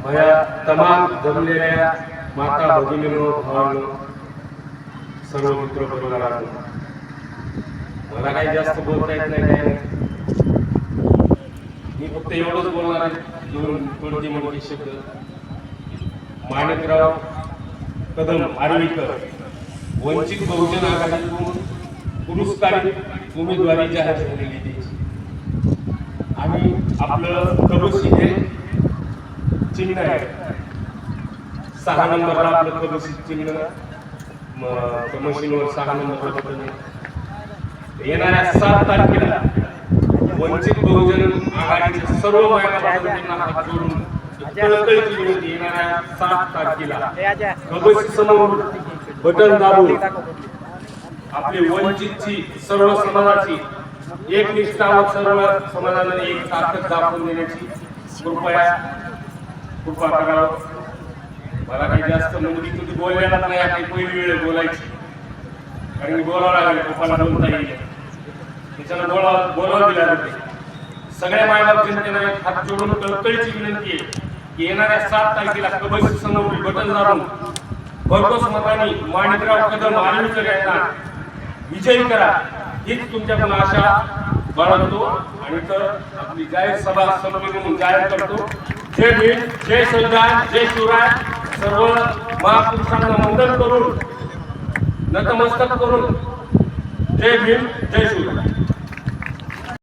माझ्या तमाम जमलेल्या माता भगिनींनो भावांनो सर्व मित्र परिवारांनो मला काही जास्त बोलता येत नाही काय नाही. मी फक्त एवढंच बोलणार आहे दोन मोठी शब्द. माणिकराव कदम आर्वीकर वंचित बहुजन आघाडीतून पुरस्कारित उमेदवारी जाहीर झालेली त्याची आणि आपलं कबशी हे चिन्ह आहे. 6 नंबरला आपलं कबशी चिन्ह मशीनवर 6 नंबरला बटन आहे. येणाऱ्या 7 तारखेला वंचित बहुजन आघाडीच्या सर्व महिला हात जोडून कळकळीची विनंती. येणाऱ्या 7 तारखेला कबशी समोर बटन दाबून आपली वंचितची सर्व समाजाची एक निष्ठा सर्व समाजाने एक ताकद दाखवून देण्याची कृपा करावं. मला काही जास्त म्हणजे तुम्ही बोललेला नाही. आपली पहिली वेळ बोलायची कारण बोलावं लागेल. पप्पाला बोलता येईल त्याच्यानं बोलावं दिला जाते. सगळ्या मायबाप जनतेने हात जोडून कळकळीची विनंती आहे की येणाऱ्या 7 तारखेला कबशी समोर बटन दाबून भरघोस मतांनी माणिकराव कदम आर्वीकर यांना विजयी करा हीच तुमच्याकडून आशा बाळगतो. आणि तर आपली जाहीर सभा संपली म्हणून जाहीर करतो. जय भीम, जय संविधान, जय शिवराय. सर्व महापुरुषांना वंदन करून नतमस्तक करून जय भीम, जय शिवराय.